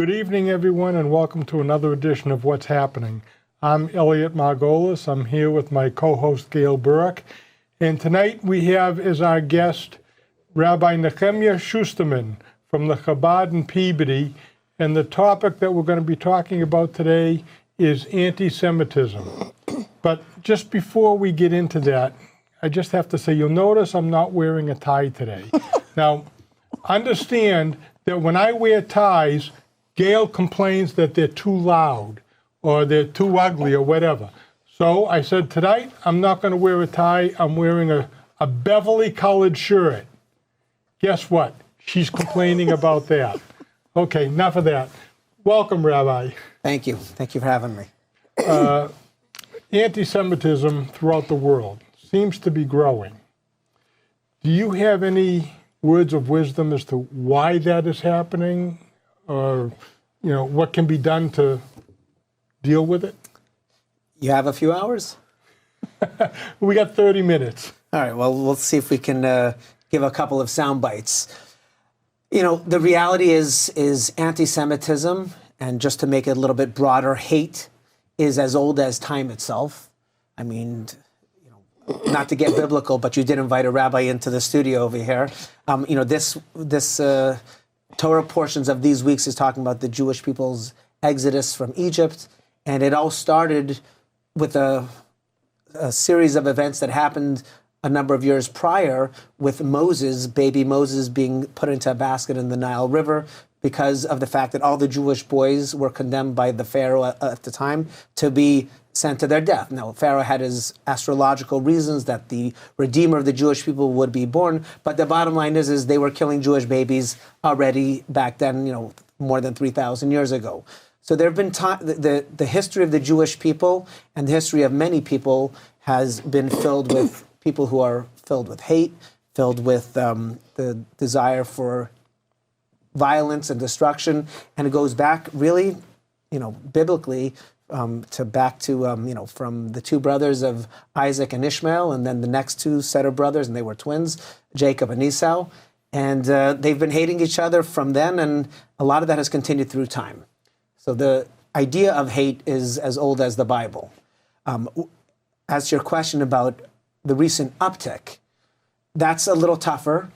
Good evening, everyone, and welcome to another edition of What's Happening. I'm Elliot Margolis. I'm here with my co-host, Gail Burke. And tonight we have as our guest Rabbi Nechemia Schusterman from the Chabad in Peabody. And the topic that we're going to be talking about today is anti-Semitism. But just before we get into that, I just have to say, you'll notice I'm not wearing a tie today. Now, understand that when I wear ties, Gail complains that they're too loud or they're too ugly or whatever. So I said, tonight, I'm not going to wear a tie. I'm wearing a Beverly-colored shirt. Guess what? She's complaining about that. Okay, enough of that. Welcome, Rabbi. Thank you. Thank you for having me. Anti-Semitism throughout the world seems to be growing. Do you have any words of wisdom as to why that is happening, or what can be done to deal with it? You have a few hours? We got 30 minutes. All right, well, we'll see if we can give a couple of sound bites. The reality is anti-Semitism, and just to make it a little bit broader, hate is as old as time itself. I mean, not to get biblical, but you did invite a rabbi into the studio over here. This Torah portions of these weeks is talking about the Jewish people's exodus from Egypt, and it all started with a series of events that happened a number of years prior, with Moses, baby Moses, being put into a basket in the Nile River because of the fact that all the Jewish boys were condemned by the Pharaoh at the time to be sent to their death. Now, Pharaoh had his astrological reasons that the Redeemer of the Jewish people would be born, but the bottom line is they were killing Jewish babies already back then, more than 3,000 years ago. So there have been the history of the Jewish people and the history of many people has been filled with people who are filled with hate, filled with the desire for violence and destruction, and it goes back really, biblically, back to from the two brothers of Isaac and Ishmael, and then the next two set of brothers, and they were twins, Jacob and Esau, and they've been hating each other from then, and a lot of that has continued through time. So the idea of hate is as old as the Bible. As to your question about the recent uptick, that's a little tougher.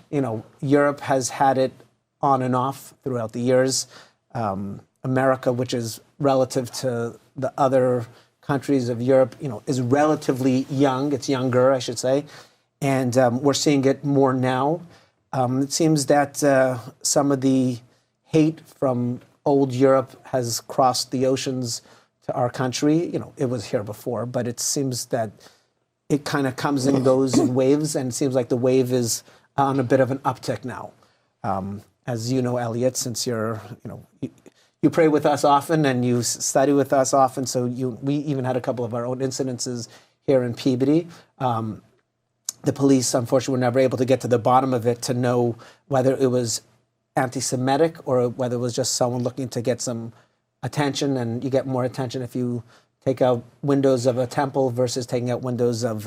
Europe has had it on and off throughout the years. America, which is relative to the other countries of Europe, is relatively young. It's younger, I should say. And we're seeing it more now. It seems that some of the hate from old Europe has crossed the oceans to our country. It was here before, but it seems that it kind of comes and goes in waves, and it seems like the wave is on a bit of an uptick now. As you know, Elliot, since you pray with us often and you study with us often, so we even had a couple of our own incidences here in Peabody. The police, unfortunately, were never able to get to the bottom of it to know whether it was anti-Semitic or whether it was just someone looking to get some attention, and you get more attention if you take out windows of a temple versus taking out windows of,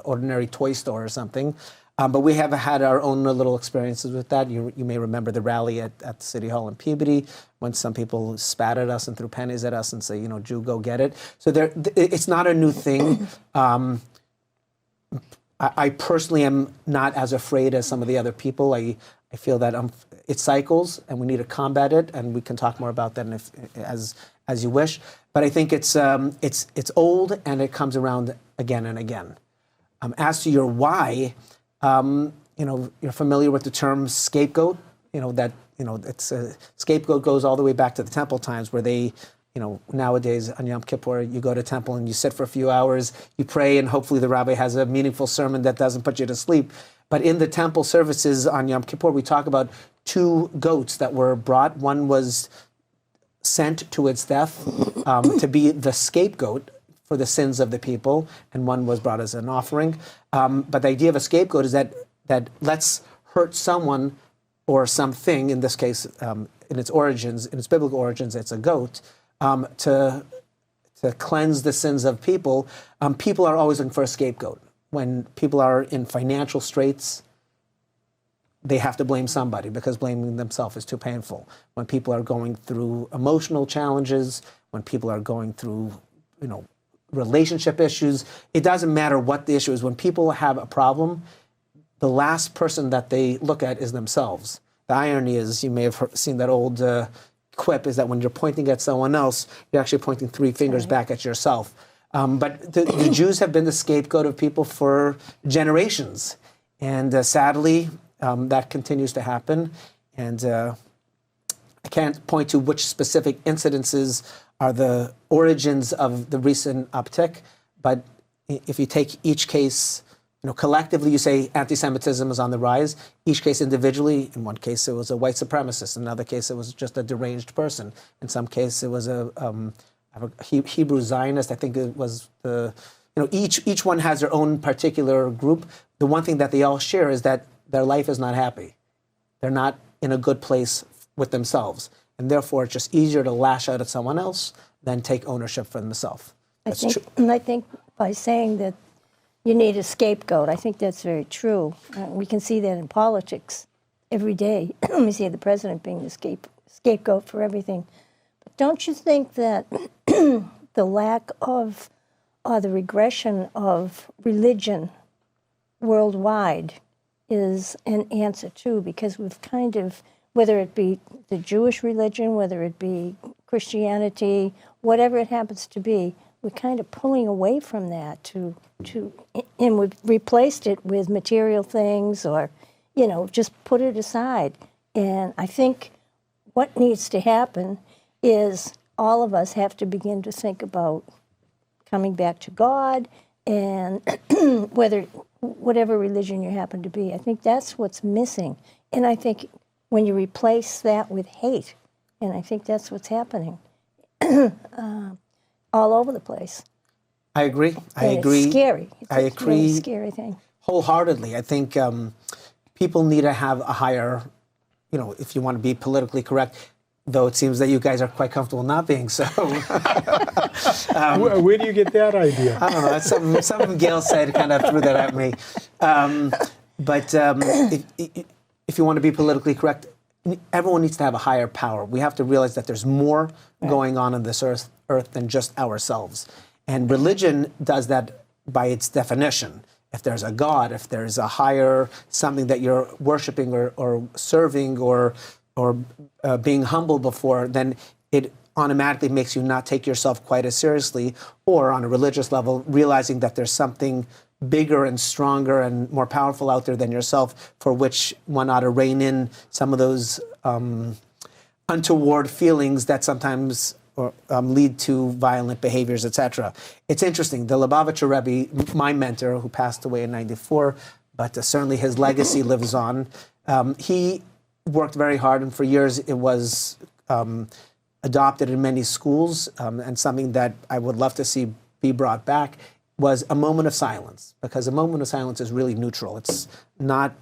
ordinary toy store or something. But we have had our own little experiences with that. You may remember the rally at the City Hall in Peabody when some people spat at us and threw pennies at us and say, Jew, go get it. So it's not a new thing. I personally am not as afraid as some of the other people. I feel that it cycles and we need to combat it, and we can talk more about that as you wish. But I think it's old and it comes around again and again. As to your why, you're familiar with the term scapegoat. It's a scapegoat goes all the way back to the temple times, where they, nowadays on Yom Kippur, you go to temple and you sit for a few hours, you pray, and hopefully the rabbi has a meaningful sermon that doesn't put you to sleep. But in the temple services on Yom Kippur, we talk about two goats that were brought. One was sent to its death to be the scapegoat for the sins of the people, and one was brought as an offering. But the idea of a scapegoat is that let's hurt someone or something, in this case, in its origins, in its biblical origins, it's a goat, to cleanse the sins of people. People are always looking for a scapegoat. When people are in financial straits, they have to blame somebody because blaming themselves is too painful. When people are going through emotional challenges, when people are going through, relationship issues, it doesn't matter what the issue is. When people have a problem, the last person that they look at is themselves. The irony is, you may have seen that old quip, is that when you're pointing at someone else, you're actually pointing three fingers back at yourself. But the Jews have been the scapegoat of people for generations. And sadly, that continues to happen. And I can't point to which specific incidences are the origins of the recent uptick. But if you take each case, collectively, you say anti-Semitism is on the rise. Each case individually, in one case it was a white supremacist. In another case it was just a deranged person. In some case it was a Hebrew Zionist. I think it was each one has their own particular group. The one thing that they all share is that their life is not happy. They're not in a good place with themselves. And therefore, it's just easier to lash out at someone else than take ownership for themselves. I think by saying that you need a scapegoat, I think that's very true. We can see that in politics every day. We see the president being the scapegoat for everything. But don't you think that the lack of, the regression of religion worldwide is an answer too? Because we've kind of, whether it be the Jewish religion, whether it be Christianity, whatever it happens to be, we're kind of pulling away from that and we've replaced it with material things or, just put it aside. And I think what needs to happen is all of us have to begin to think about coming back to God and whatever religion you happen to be. I think that's what's missing. And I think when you replace that with hate, and I think that's what's happening all over the place. I agree. It's scary. It's I a agree. really scary thing. Wholeheartedly. I think people need to have a higher, if you want to be politically correct, though it seems that you guys are quite comfortable not being so. Where do you get that idea? I don't know. That's something Gail said kind of threw that at me. But if you want to be politically correct, everyone needs to have a higher power. We have to realize that there's more going on this earth than just ourselves. And religion does that by its definition. If there's a God, if there's a higher something that you're worshiping or serving or being humble before, then it automatically makes you not take yourself quite as seriously, or on a religious level, realizing that there's something bigger and stronger and more powerful out there than yourself, for which one ought to rein in some of those untoward feelings that sometimes lead to violent behaviors, etc. It's interesting. The Lubavitcher Rebbe, my mentor, who passed away in '94, but certainly his legacy lives on. He worked very hard, and for years it was adopted in many schools, and something that I would love to see be brought back was a moment of silence, because a moment of silence is really neutral. It's not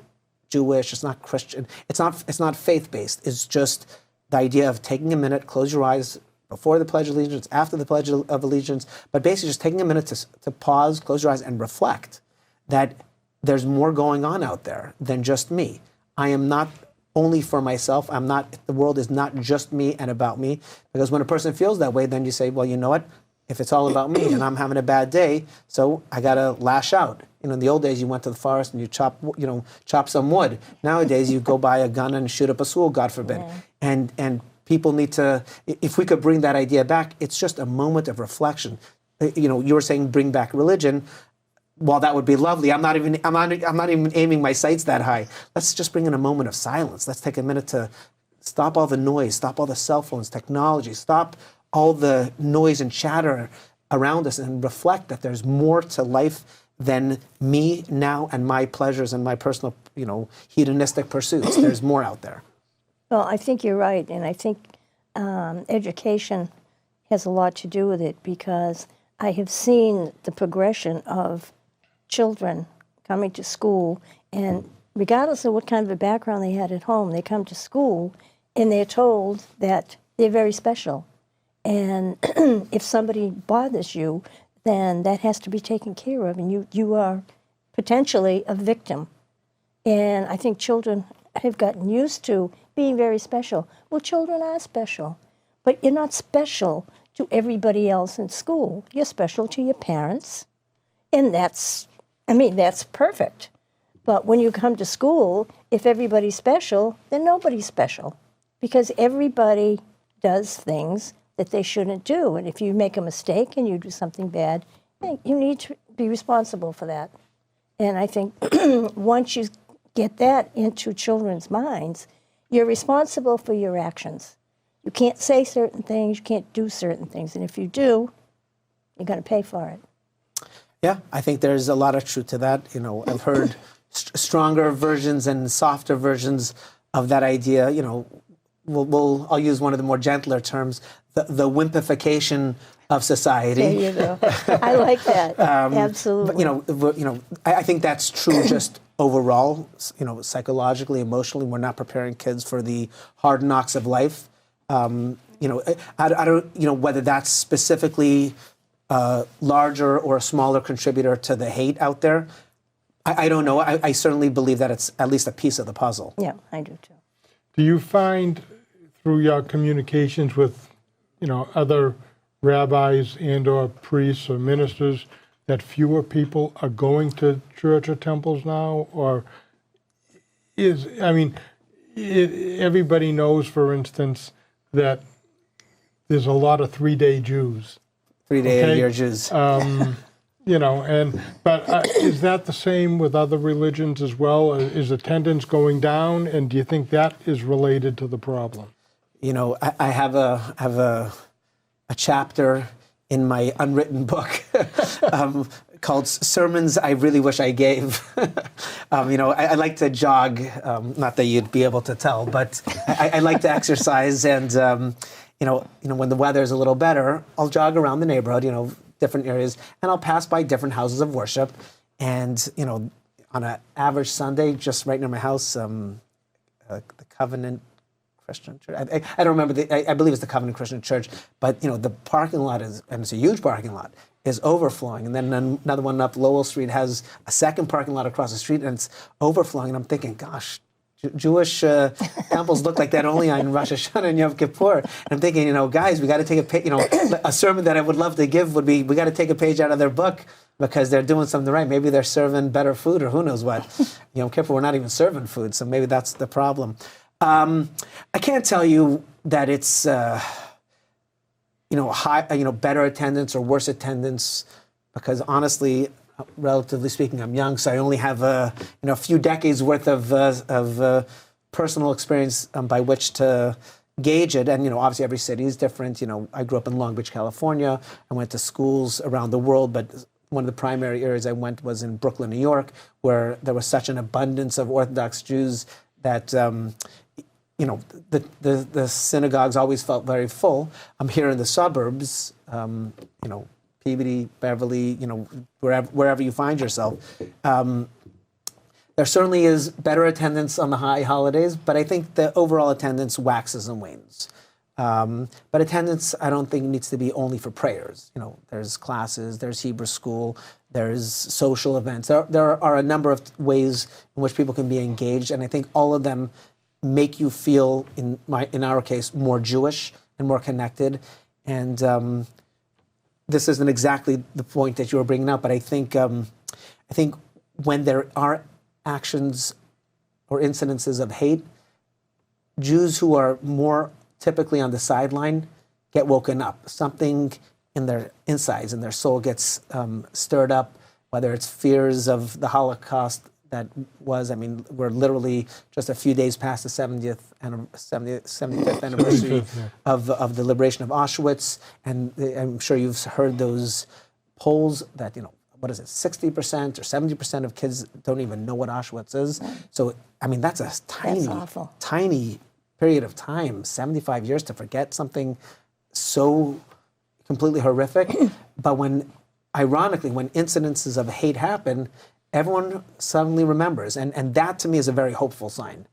Jewish, it's not Christian, it's not faith-based. It's just the idea of taking a minute, close your eyes before the Pledge of Allegiance, after the Pledge of Allegiance, but basically just taking a minute to pause, close your eyes, and reflect that there's more going on out there than just me. I am not only for myself. The world is not just me and about me, because when a person feels that way, then you say, well, you know what? If it's all about me and I'm having a bad day, so I gotta lash out. In the old days, you went to the forest and you chop some wood. Nowadays, you go buy a gun and shoot up a school, God forbid. Yeah. And people need to, if we could bring that idea back, it's just a moment of reflection. You were saying bring back religion. Well, that would be lovely. I'm not even aiming my sights that high. Let's just bring in a moment of silence. Let's take a minute to stop all the noise, stop all the cell phones, technology, stop all the noise and chatter around us, and reflect that there's more to life than me now and my pleasures and my personal, hedonistic pursuits. There's more out there. Well, I think you're right, and I think education has a lot to do with it, because I have seen the progression of children coming to school, and regardless of what kind of a background they had at home, they come to school and they're told that they're very special. And if somebody bothers you, then that has to be taken care of, and you are potentially a victim. And I think children have gotten used to being very special. Well, children are special, but you're not special to everybody else in school. You're special to your parents, and that's perfect. But when you come to school, if everybody's special, then nobody's special, because everybody does things that they shouldn't do. And if you make a mistake and you do something bad, you need to be responsible for that. And I think once you get that into children's minds, you're responsible for your actions. You can't say certain things, you can't do certain things. And if you do, you're going to pay for it. Yeah, I think there's a lot of truth to that. You know, I've heard stronger versions and softer versions of that idea. You know, I'll use one of the more gentler terms, the wimpification of society. There you go. I like that. Absolutely. But, I think that's true just overall. You know, psychologically, emotionally, we're not preparing kids for the hard knocks of life. I don't, whether that's specifically larger or a smaller contributor to the hate out there. I don't know. I certainly believe that it's at least a piece of the puzzle. Yeah, I do too. Do you find through your communications with, other rabbis and or priests or ministers that fewer people are going to church or temples now? Or everybody knows, for instance, that there's a lot of 3-day Jews. 3-day-a-year Jews. But is that the same with other religions as well? Is attendance going down, and do you think that is related to the problem? I have a chapter in my unwritten book called "Sermons I Really Wish I Gave." I like to jog. Not that you'd be able to tell, but I like to exercise, and when the weather is a little better, I'll jog around the neighborhood. Different areas, and I'll pass by different houses of worship. And, on an average Sunday, just right near my house, the Covenant Christian Church, I don't remember, I believe it's the Covenant Christian Church, but, the parking lot is, and it's a huge parking lot, is overflowing. And then another one up Lowell Street has a second parking lot across the street, and it's overflowing. And I'm thinking, gosh, Jewish temples look like that only on Rosh Hashanah and Yom Kippur. And I'm thinking, guys, we got to take a sermon that I would love to give would be, we got to take a page out of their book because they're doing something right. Maybe they're serving better food or who knows what. Yom Kippur, we're not even serving food, so maybe that's the problem. I can't tell you that it's, better attendance or worse attendance, because honestly, relatively speaking, I'm young, so I only have a few decades worth of personal experience by which to gauge it. And obviously every city is different. I grew up in Long Beach, California. I went to schools around the world, but one of the primary areas I went was in Brooklyn, New York, where there was such an abundance of Orthodox Jews that the synagogues always felt very full. I'm here in the suburbs, Peabody, Beverly, wherever you find yourself. There certainly is better attendance on the high holidays, but I think the overall attendance waxes and wanes. But attendance, I don't think needs to be only for prayers. There's classes, there's Hebrew school, there's social events. There are a number of ways in which people can be engaged, and I think all of them make you feel, in our case, more Jewish and more connected. And this isn't exactly the point that you were bringing up, but I think when there are actions or incidences of hate, Jews who are more typically on the sideline get woken up. Something in their insides, in their soul, gets stirred up, whether it's fears of the Holocaust that was, we're literally just a few days past the 75th anniversary of the liberation of Auschwitz. And I'm sure you've heard those polls that, 60% or 70% of kids don't even know what Auschwitz is. So, that's a tiny period of time, 75 years to forget something so completely horrific. But ironically, when incidences of hate happen, everyone suddenly remembers. And that, to me, is a very hopeful sign.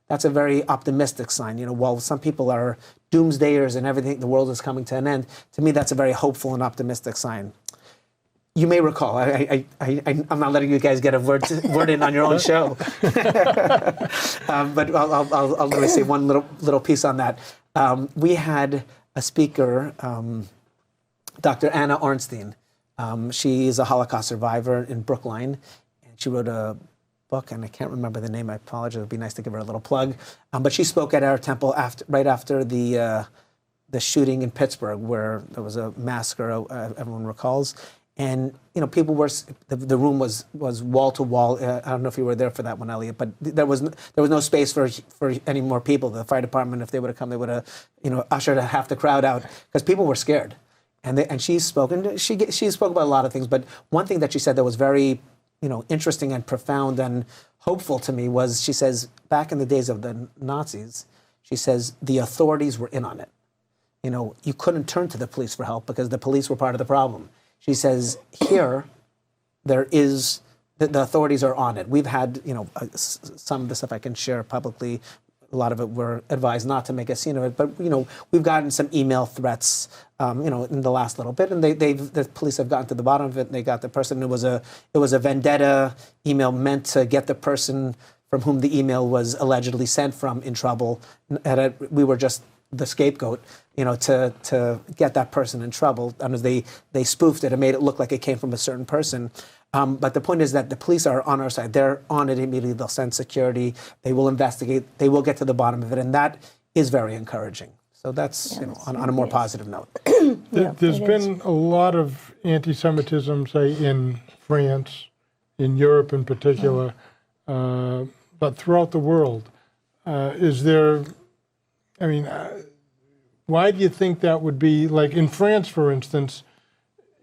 That's a very optimistic sign. While some people are doomsdayers and everything, the world is coming to an end, to me, that's a very hopeful and optimistic sign. You may recall. I'm not letting you guys get a word in on your own show. But I'll let me say one little piece on that. We had a speaker, Dr. Anna Ornstein. She is a Holocaust survivor in Brookline, and she wrote a book, and I can't remember the name. I apologize. It would be nice to give her a little plug. But she spoke at our temple right after the shooting in Pittsburgh, where there was a massacre. Everyone recalls. And people were the room was wall to wall. I don't know if you were there for that one, Elliot, but there was no space for any more people. The fire department, if they would have come, they would have ushered half the crowd out because people were scared. And she spoke, and she spoke about a lot of things. But one thing that she said that was very interesting and profound and hopeful to me was, she says, back in the days of the Nazis, she says the authorities were in on it. You couldn't turn to the police for help because the police were part of the problem. She says, here, there is, the authorities are on it. We've had, some of the stuff I can share publicly. A lot of it we're advised not to make a scene of it. But, we've gotten some email threats, in the last little bit. And the police have gotten to the bottom of it. And they got the person. It was a vendetta email meant to get the person from whom the email was allegedly sent from in trouble. And we were just the scapegoat, to get that person in trouble. And they spoofed it and made it look like it came from a certain person. But the point is that the police are on our side. They're on it immediately. They'll send security. They will investigate. They will get to the bottom of it. And that is very encouraging. So that's, on a more positive note. There's been a lot of anti-Semitism, say, in France, in Europe in particular, but throughout the world. Is there... why do you think that would be? Like in France, for instance,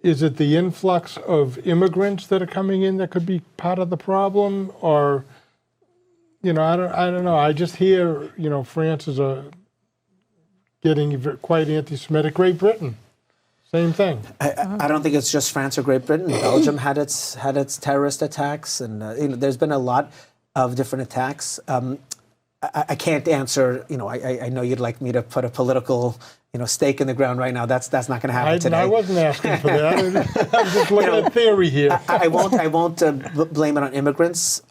is it the influx of immigrants that are coming in that could be part of the problem? Or, I don't know. I just hear, France is getting quite anti-Semitic. Great Britain, same thing. I don't think it's just France or Great Britain. Belgium had its terrorist attacks, and there's been a lot of different attacks. I can't answer, I know you'd like me to put a political, stake in the ground right now. That's not going to happen today. I wasn't asking for that. I'm just looking at theory here. I won't blame it on immigrants.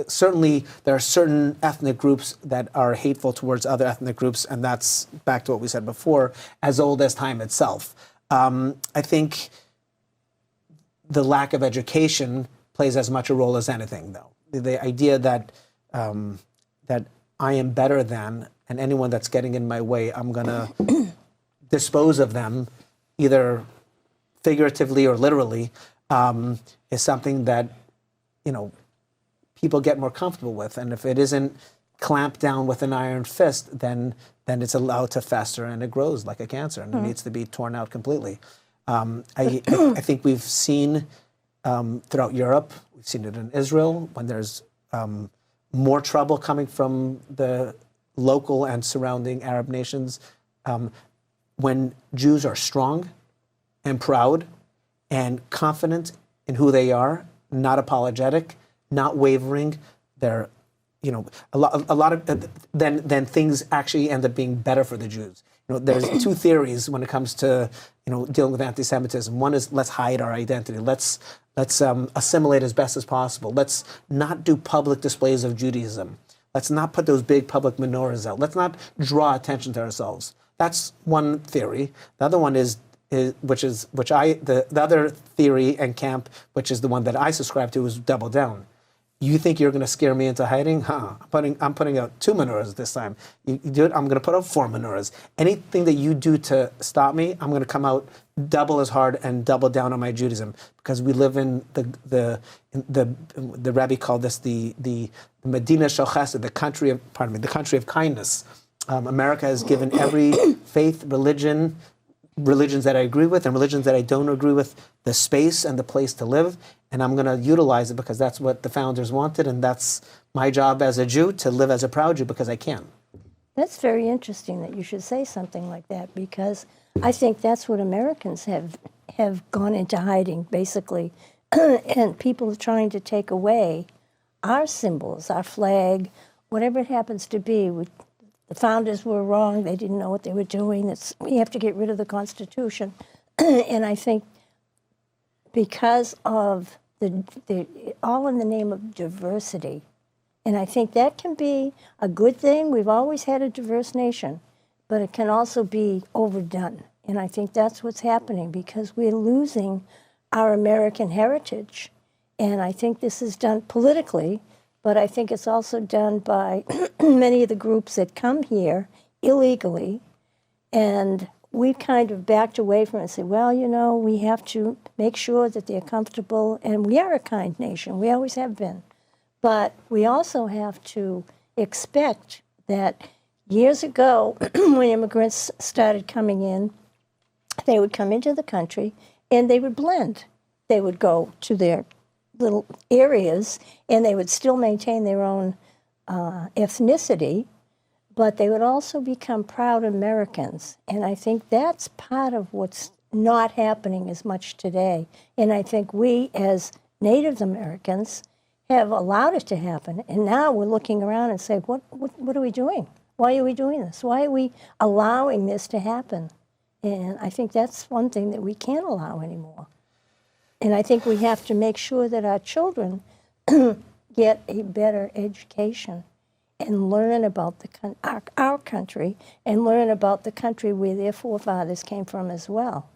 Certainly there are certain ethnic groups that are hateful towards other ethnic groups, and that's back to what we said before, as old as time itself. I think the lack of education plays as much a role as anything, though. The idea that I am better than, and anyone that's getting in my way, I'm going to dispose of them, either figuratively or literally, is something that, people get more comfortable with. And if it isn't clamped down with an iron fist, then it's allowed to fester and it grows like a cancer, and it needs to be torn out completely. I think we've seen throughout Europe, we've seen it in Israel, when there's more trouble coming from the local and surrounding Arab nations. When Jews are strong and proud and confident in who they are, not apologetic, not wavering, they're, a lot of then things actually end up being better for the Jews. There's two theories when it comes to dealing with anti-Semitism. One is, let's hide our identity. Let's assimilate as best as possible. Let's not do public displays of Judaism. Let's not put those big public menorahs out. Let's not draw attention to ourselves. That's one theory. The other one is the other theory and camp, which is the one that I subscribe to, is double down. You think you're going to scare me into hiding? I'm putting out 2 menorahs this time. You do it, I'm going to put out 4 menorahs. Anything that you do to stop me, I'm going to come out double as hard and double down on my Judaism, because we live in the Rabbi called this the Medina Shel Chesed, the country of kindness. America has given every faith, religions that I agree with and religions that I don't agree with, the space and the place to live. And I'm going to utilize it because that's what the founders wanted. And that's my job as a Jew, to live as a proud Jew, because I can. That's very interesting that you should say something like that, because I think that's what Americans have gone into hiding, basically. And people are trying to take away our symbols, our flag, whatever it happens to be. The founders were wrong. They didn't know what they were doing. We have to get rid of the Constitution. And I think because of the all in the name of diversity. And I think that can be a good thing. We've always had a diverse nation, but it can also be overdone. And I think that's what's happening because we're losing our American heritage. And I think this is done politically, but I think it's also done by many of the groups that come here illegally. And we've kind of backed away from it and said, well, you know, we have to make sure that they're comfortable. And we are a kind nation. We always have been. But we also have to expect that years ago, when immigrants started coming in, they would come into the country and they would blend. They would go to their little areas and they would still maintain their own ethnicity, but they would also become proud Americans. And I think that's part of what's not happening as much today. And I think we, as Native Americans, have allowed it to happen. And now we're looking around and say, what are we doing? Why are we doing this? Why are we allowing this to happen? And I think that's one thing that we can't allow anymore. And I think we have to make sure that our children get a better education and learn about our country and learn about the country where their forefathers came from as well.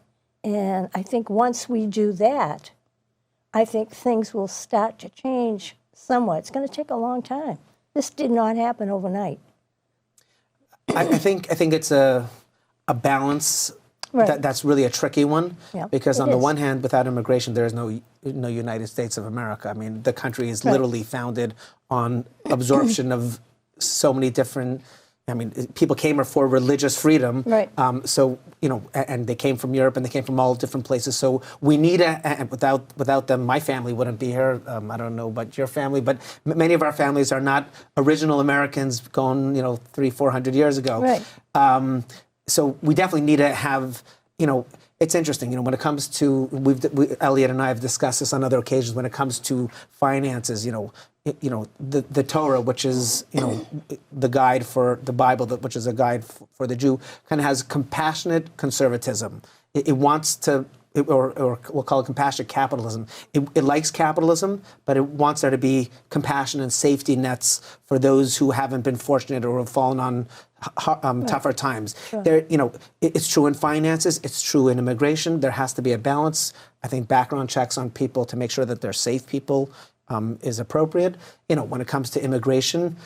And I think once we do that, I think things will start to change somewhat. It's going to take a long time. This did not happen overnight. I think it's a balance. Right. That's really a tricky one, Yeah, because it on the is. one hand, without immigration, there is no United States of America. I mean, the country is literally founded on absorption of so many different. I mean, people came here for religious freedom. Right. So and they came from Europe and they came from all different places. So we need and without them, my family wouldn't be here. I don't know about your family, but many of our families are not original Americans going 300-400 years ago. Right. So we definitely need to have, it's interesting, when it comes to, Elliot and I have discussed this on other occasions, when it comes to finances, the Torah, which is, the guide for the Bible, which is a guide for the Jew, kind of has compassionate conservatism. It wants to, or we'll call it compassionate capitalism. It likes capitalism, but it wants there to be compassion and safety nets for those who haven't been fortunate or have fallen on tougher times. Sure. There, it's true in finances. It's true in immigration. There has to be a balance. I think background checks on people to make sure that they're safe people is appropriate. When it comes to immigration,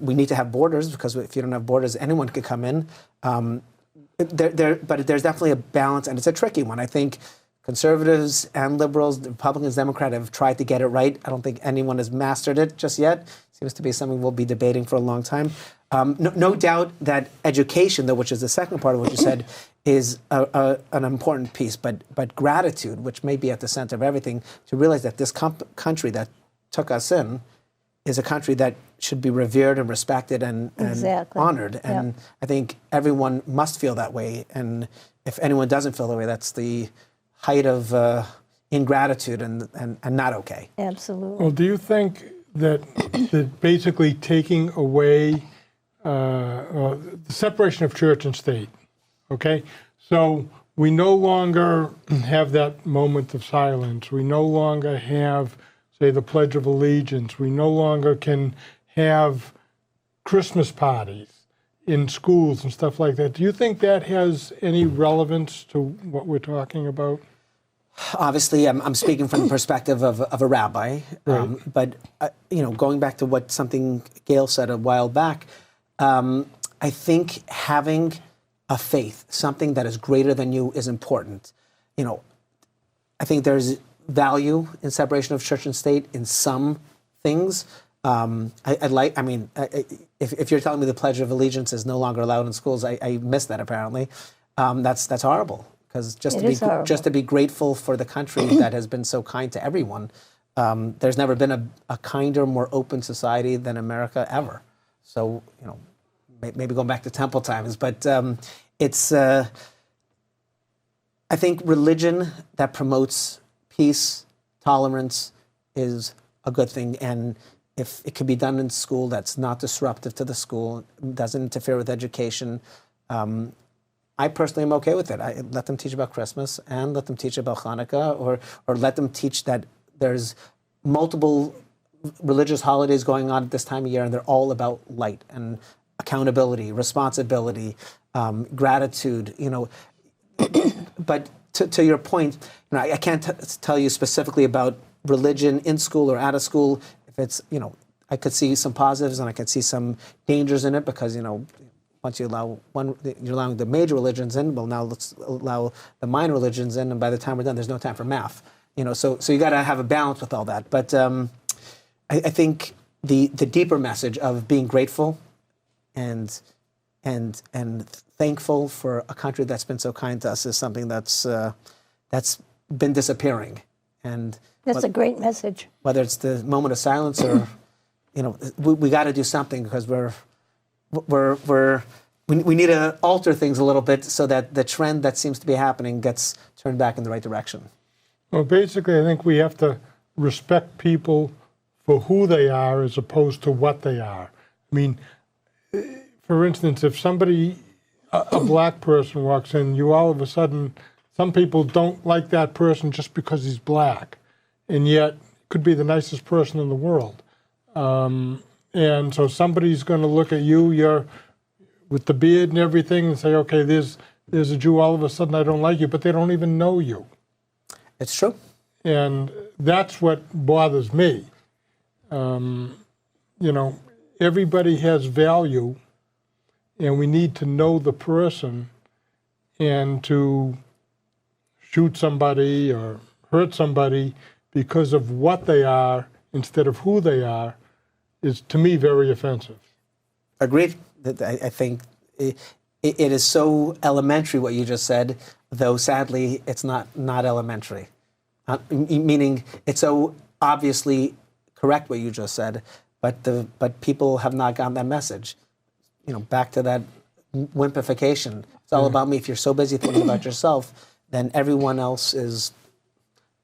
we need to have borders, because if you don't have borders, anyone could come in. But there's definitely a balance, and it's a tricky one. I think conservatives and liberals, Republicans, Democrats have tried to get it right. I don't think anyone has mastered it just yet. Seems to be something we'll be debating for a long time. No doubt that education, though, which is the second part of what you said, is an important piece. But gratitude, which may be at the center of everything, to realize that this country that took us in is a country that should be revered and respected and Exactly. honored. And I think everyone must feel that way. And if anyone doesn't feel that way, that's the height of ingratitude and not okay. Absolutely. Well, do you think that basically taking away the separation of church and state, okay? So we no longer have that moment of silence. We no longer have, say, the Pledge of Allegiance. We no longer can have Christmas parties in schools and stuff like that. Do you think that has any relevance to what we're talking about? Obviously, I'm speaking from the perspective of a rabbi, Right. but going back to something Gail said a while back, I think having a faith, something that is greater than you, is important. I think there's value in separation of church and state in some things. If you're telling me the Pledge of Allegiance is no longer allowed in schools, I missed that apparently. That's horrible. Because just to be grateful for the country that has been so kind to everyone. There's never been a kinder, more open society than America ever. So maybe going back to temple times, but it's. I think religion that promotes peace, tolerance, is a good thing, and if it can be done in school, that's not disruptive to the school, doesn't interfere with education. I personally am okay with it. I let them teach about Christmas and let them teach about Hanukkah, or let them teach that there's multiple religious holidays going on at this time of year, and they're all about light and accountability, responsibility, gratitude. But to your point, I can't tell you specifically about religion in school or out of school. If it's, I could see some positives and I could see some dangers in it because, once you allow you're allowing the major religions in, well, now let's allow the minor religions in, and by the time we're done, there's no time for math. So you got to have a balance with all that. But I think the deeper message of being grateful and thankful for a country that's been so kind to us is something that's been disappearing. And That's a great message. whether it's the moment of silence or, we got to do something because we need to alter things a little bit so that the trend that seems to be happening gets turned back in the right direction. Well, basically, I think we have to respect people for who they are as opposed to what they are. I mean, for instance, if somebody, a black person walks in, you all of a sudden, some people don't like that person just because he's black, and yet could be the nicest person in the world. And so somebody's going to look at you're with the beard and everything, and say, okay, there's a Jew, all of a sudden I don't like you, but they don't even know you. It's true. And that's what bothers me. Everybody has value, and we need to know the person, and to shoot somebody or hurt somebody because of what they are instead of who they are is, to me, very offensive. Agreed. I think it is so elementary what you just said, though sadly it's not elementary. Meaning it's so obviously correct what you just said, but people have not gotten that message. Back to that wimpification. It's all about me. If you're so busy thinking about yourself, then everyone else is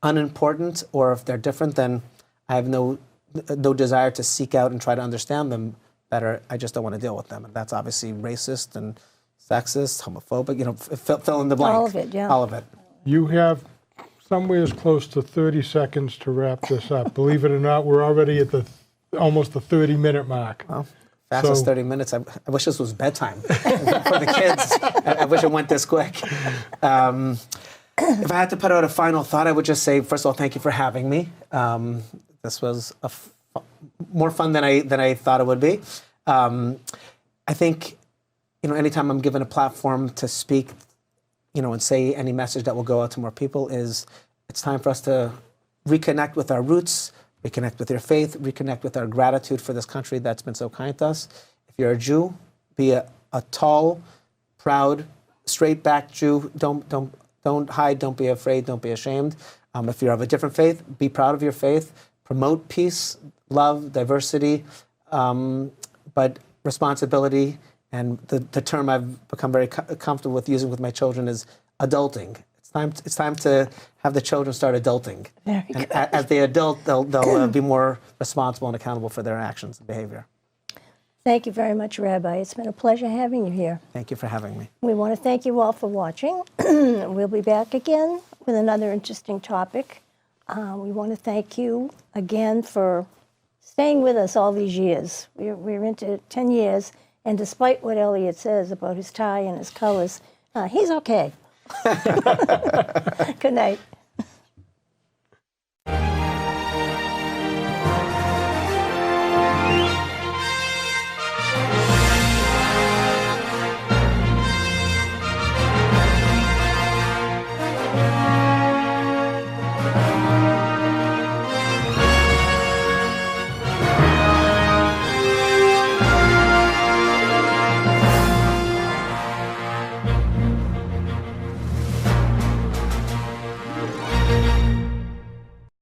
unimportant, or if they're different, then I have no desire to seek out and try to understand them better. I just don't want to deal with them. And that's obviously racist and sexist, homophobic, fill in the blank. All of it, yeah. All of it. You have somewhere as close to 30 seconds to wrap this up. Believe it or not, we're already at almost the 30-minute mark. Well, fastest 30 minutes. I wish this was bedtime for the kids. I wish it went this quick. If I had to put out a final thought, I would just say, first of all, thank you for having me. This was more fun than I thought it would be. I think, anytime I'm given a platform to speak, and say any message that will go out to more people, it's time for us to reconnect with our roots, reconnect with your faith, reconnect with our gratitude for this country that's been so kind to us. If you're a Jew, be a tall, proud, straight-backed Jew. Don't hide, don't be afraid, don't be ashamed. If you're of a different faith, be proud of your faith. Promote peace, love, diversity, but responsibility. And the term I've become very comfortable with using with my children is adulting. It's time to have the children start adulting. Very and good. As they adult, they'll be more responsible and accountable for their actions and behavior. Thank you very much, Rabbi. It's been a pleasure having you here. Thank you for having me. We want to thank you all for watching. We'll be back again with another interesting topic. We want to thank you again for staying with us all these years. We're into 10 years, and despite what Elliot says about his tie and his colors, he's okay. Good night.